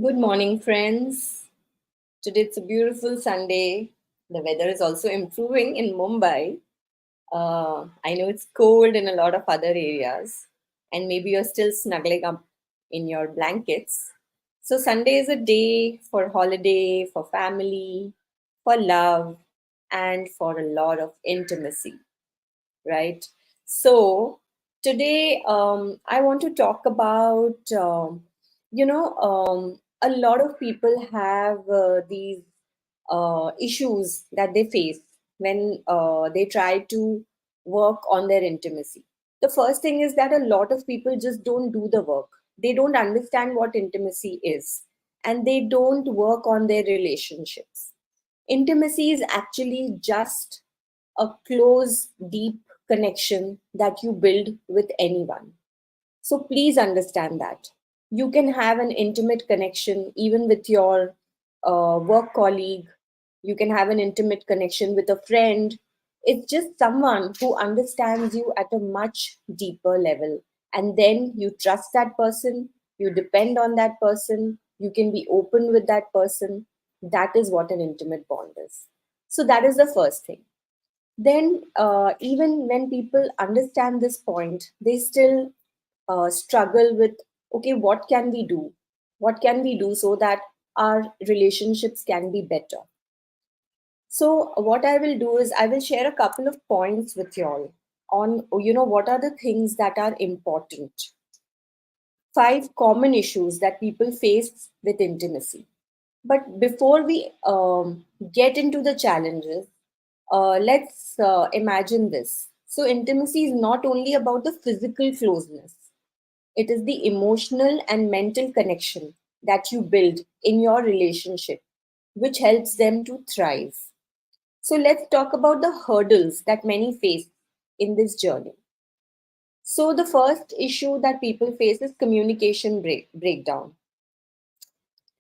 Good morning, friends. Today it's a beautiful Sunday. The weather is also improving in Mumbai. I know it's cold in a lot of other areas, and maybe you're still snuggling up in your blankets. So, Sunday is a day for holiday, for family, for love, and for a lot of intimacy, right? So today I want to talk about, a lot of people have these issues that they face when they try to work on their intimacy. The first thing is that a lot of people just don't do the work. They don't understand what intimacy is, and they don't work on their relationships. Intimacy is actually just a close, deep connection that you build with anyone. So please understand that. You can have an intimate connection even with your work colleague. You can have an intimate connection with a friend. It's just someone who understands you at a much deeper level. And then you trust that person, you depend on that person, you can be open with that person. That is what an intimate bond is. So, that is the first thing. Then, even when people understand this point, they still struggle with, okay, what can we do? What can we do so that our relationships can be better? So, what I will do is I will share a couple of points with you all on, what are the things that are important. Five common issues that people face with intimacy. But before we get into the challenges, let's imagine this. So, intimacy is not only about the physical closeness, it is the emotional and mental connection that you build in your relationship, which helps them to thrive. So, let's talk about the hurdles that many face in this journey. So, the first issue that people face is communication breakdown.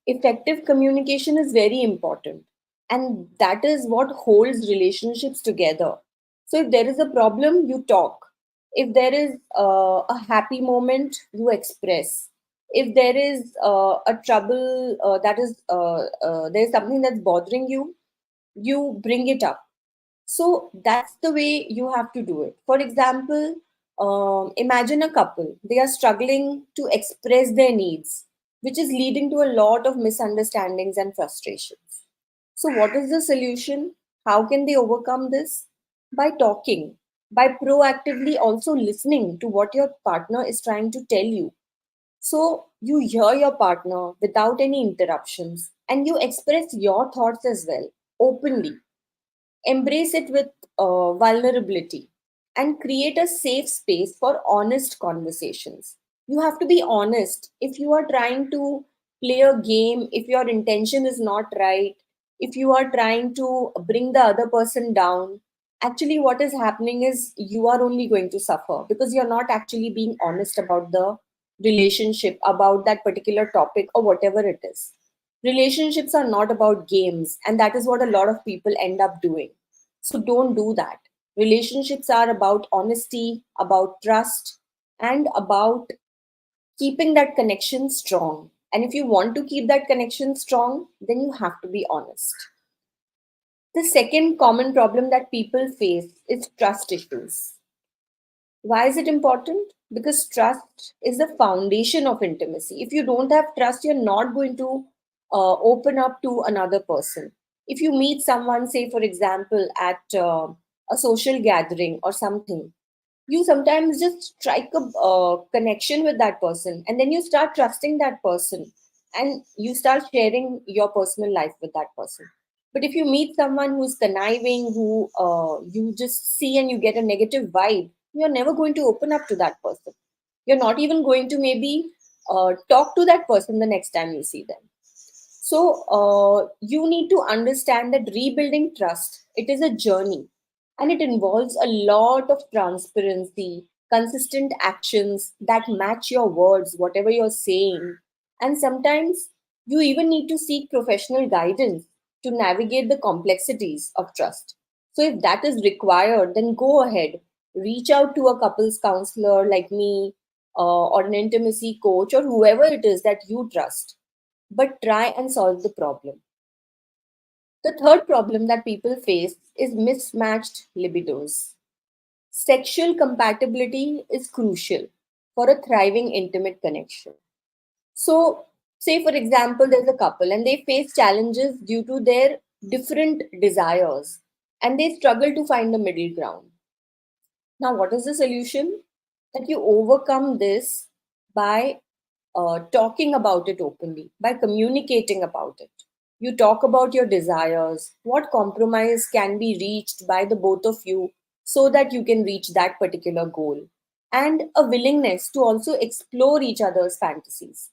Effective communication is very important, and that is what holds relationships together. So if there is a problem, you talk. If there is a happy moment, you express. If there is a trouble, that is there is something that's bothering you, you bring it up. So that's the way you have to do it. For example, imagine a couple. They are struggling to express their needs, which is leading to a lot of misunderstandings and frustrations. So, what is the solution? How can they overcome this? By talking, by proactively also listening to what your partner is trying to tell you. So, you hear your partner without any interruptions and you express your thoughts as well openly. Embrace it with vulnerability and create a safe space for honest conversations. You have to be honest. If you are trying to play a game, if your intention is not right, if you are trying to bring the other person down, actually, what is happening is you are only going to suffer because you're not actually being honest about the relationship, about that particular topic, or whatever it is. Relationships are not about games, and that is what a lot of people end up doing. So don't do that. Relationships are about honesty, about trust, and about keeping that connection strong. And if you want to keep that connection strong, then you have to be honest. The second common problem that people face is trust issues. Why is it important? Because trust is the foundation of intimacy. If you don't have trust, you're not going to open up to another person. If you meet someone, say, for example, at a social gathering or something, you sometimes just strike a connection with that person and then you start trusting that person and you start sharing your personal life with that person. But if you meet someone who's conniving, who you just see and you get a negative vibe, you're never going to open up to that person. You're not even going to maybe talk to that person the next time you see them. So you need to understand that rebuilding trust, it is a journey and it involves a lot of transparency, consistent actions that match your words, whatever you're saying. And sometimes you even need to seek professional guidance to navigate the complexities of trust. So if that is required, then go ahead, reach out to a couples counselor like me, or an intimacy coach, or whoever it is that you trust. but try and solve the problem. The third problem that people face is mismatched libidos. Sexual compatibility is crucial for a thriving intimate connection. So, say for example, there's a couple and they face challenges due to their different desires and they struggle to find a middle ground. Now, what is the solution? That you overcome this by talking about it openly, by communicating about it. You talk about your desires, what compromise can be reached by the both of you so that you can reach that particular goal, and a willingness to also explore each other's fantasies.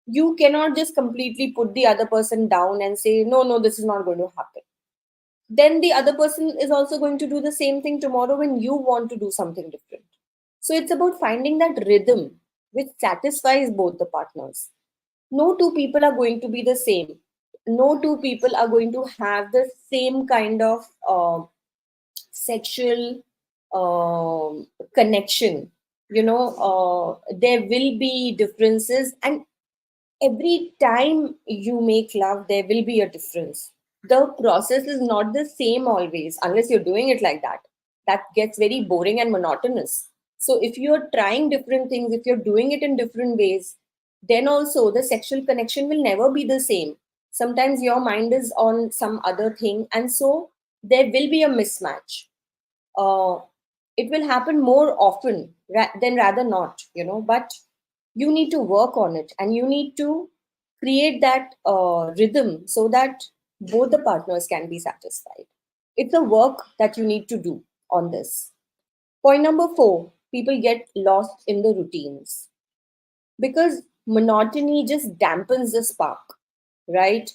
You cannot just completely put the other person down and say, no, no, this is not going to happen. Then the other person is also going to do the same thing tomorrow when you want to do something different. So it's about finding that rhythm which satisfies both the partners. No two people are going to be the same. No two people are going to have the same kind of sexual connection. There will be differences, and every time you make love, there will be a difference. The process is not the same always, unless you're doing it like that. That gets very boring and monotonous. So, if you're trying different things, if you're doing it in different ways, then also the sexual connection will never be the same. Sometimes your mind is on some other thing, and so there will be a mismatch. uh, it will happen more often than rather not, but you need to work on it and you need to create that rhythm so that both the partners can be satisfied. It's a work that you need to do on this. Point number 4, people get lost in the routines because monotony just dampens the spark, right?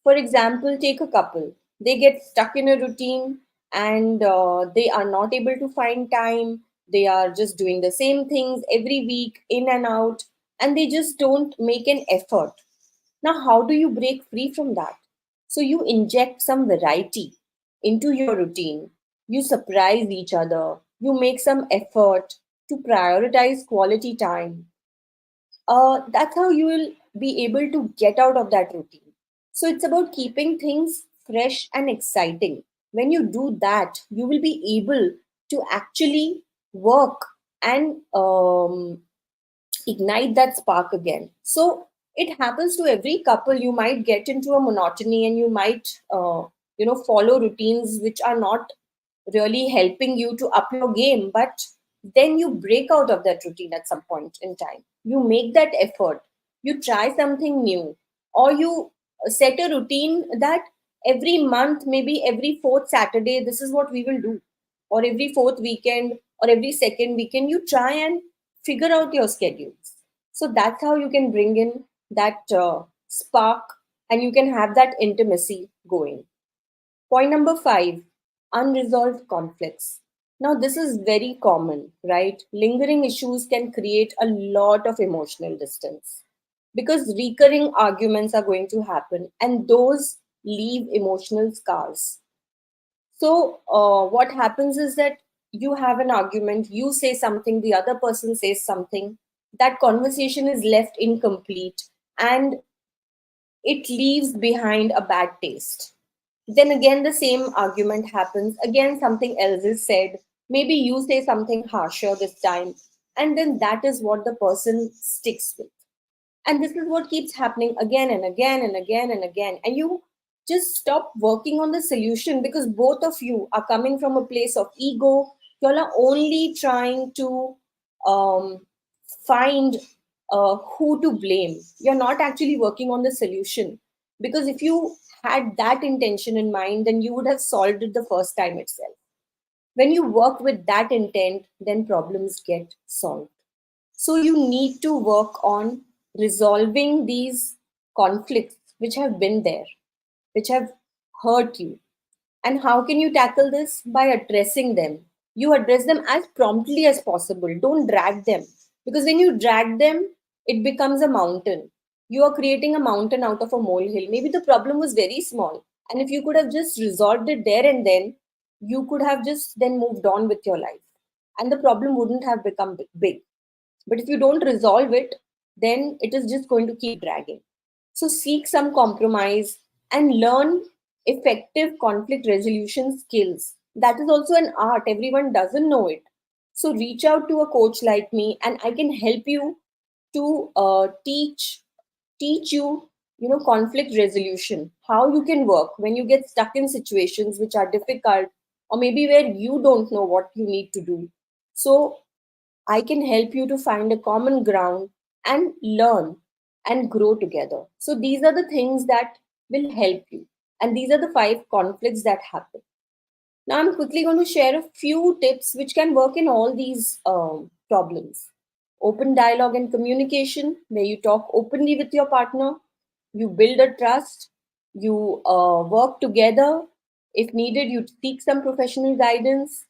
For example, take a couple. They get stuck in a routine and they are not able to find time. They are just doing the same things every week, in and out, and they just don't make an effort. Now, how do you break free from that? So, you inject some variety into your routine. You surprise each other. You make some effort to prioritize quality time. That's how you will be able to get out of that routine. So it's about keeping things fresh and exciting. When you do that, you will be able to actually work and ignite that spark again. So it happens to every couple. You might get into a monotony and you might, follow routines which are not really helping you to up your game, but then you break out of that routine at some point in time. You make that effort, you try something new, or you set a routine that every month, maybe every fourth Saturday, this is what we will do, or every fourth weekend, or every second weekend. You try and figure out your schedules. So that's how you can bring in that spark and you can have that intimacy going. Point number 5, unresolved conflicts. Now, this is very common, right? Lingering issues can create a lot of emotional distance because recurring arguments are going to happen and those leave emotional scars. So, what happens is that you have an argument, you say something, the other person says something, that conversation is left incomplete and it leaves behind a bad taste. Then again, the same argument happens. Again, something else is said. Maybe you say something harsher this time. And then that is what the person sticks with. And this is what keeps happening again and again and again and again. And you just stop working on the solution because both of you are coming from a place of ego. Y'all are only trying to um, find who to blame. You're not actually working on the solution. Because if you had that intention in mind, then you would have solved it the first time itself. When you work with that intent, then problems get solved. So you need to work on resolving these conflicts which have been there, which have hurt you. And how can you tackle this? By addressing them. You address them as promptly as possible. Don't drag them. Because when you drag them, it becomes a mountain. You are creating a mountain out of a molehill. Maybe the problem was very small. And if you could have just resolved it there and then, you could have just then moved on with your life. And the problem wouldn't have become big. But if you don't resolve it, then it is just going to keep dragging. So seek some compromise and learn effective conflict resolution skills. That is also an art. Everyone doesn't know it. So reach out to a coach like me, and I can help you to teach you, conflict resolution, how you can work when you get stuck in situations which are difficult, or maybe where you don't know what you need to do. So I can help you to find a common ground and learn and grow together. So these are the things that will help you. And these are the 5 conflicts that happen. Now I'm quickly going to share a few tips which can work in all these problems. Open dialogue and communication, where you talk openly with your partner, you build a trust, you work together. If needed, you seek some professional guidance,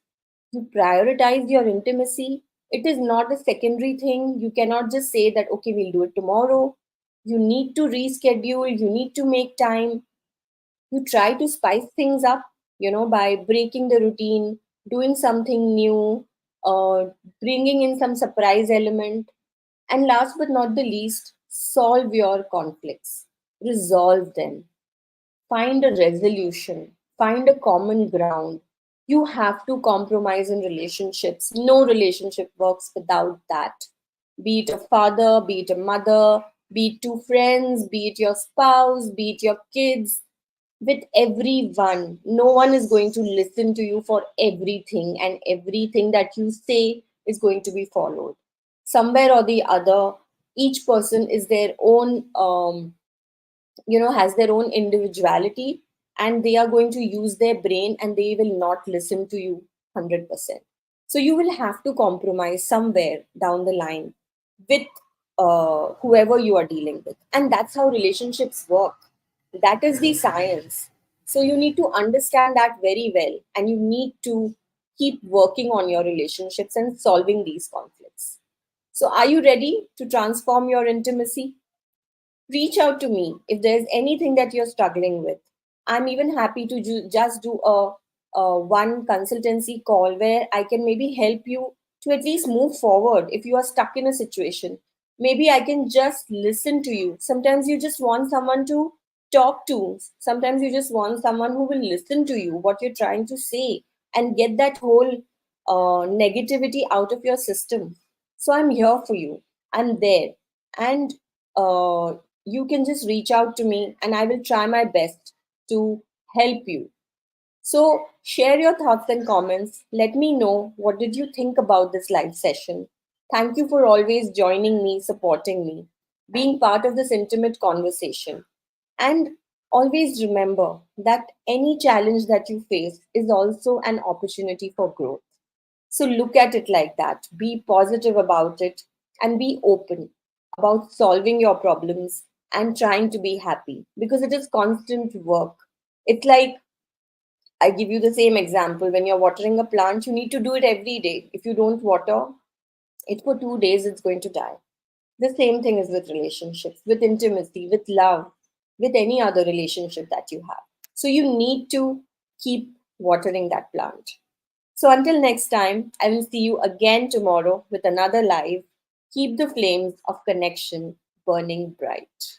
you prioritize your intimacy. It is not a secondary thing. You cannot just say that, okay, we'll do it tomorrow. You need to reschedule, you need to make time. You try to spice things up, by breaking the routine, doing something new, uh, bringing in some surprise element. And last but not the least, solve your conflicts, resolve them, find a resolution, find a common ground. You have to compromise in relationships. No relationship works without that. Be it a father, be it a mother, be it two friends, be it your spouse, be it your kids, with everyone. No one is going to listen to you for everything, and everything that you say is going to be followed. Somewhere or the other, each person is their own, has their own individuality, and they are going to use their brain and they will not listen to you 100%. So you will have to compromise somewhere down the line with whoever you are dealing with, and that's how relationships work. That is the science. So you need to understand that very well, and you need to keep working on your relationships and solving these conflicts. So are you ready to transform your intimacy? Reach out to me if there's anything that you're struggling with. I'm even happy to just do a one consultancy call where I can maybe help you to at least move forward if you are stuck in a situation. Maybe I can just listen to you. Sometimes you just want someone to talk to. Sometimes you just want someone who will listen to you, what you're trying to say, and get that whole negativity out of your system. So I'm here for you. I'm there. And uh, you can just reach out to me and I will try my best to help you. So share your thoughts and comments. Let me know what did you think about this live session. Thank you for always joining me, supporting me, being part of this intimate conversation. And always remember that any challenge that you face is also an opportunity for growth. So look at it like that. Be positive about it and be open about solving your problems and trying to be happy, because it is constant work. It's like, I give you the same example. When you're watering a plant, you need to do it every day. If you don't water it for 2 days, it's going to die. The same thing is with relationships, with intimacy, with love, with any other relationship that you have. So you need to keep watering that plant. So until next time, I will see you again tomorrow with another live. Keep the flames of connection burning bright.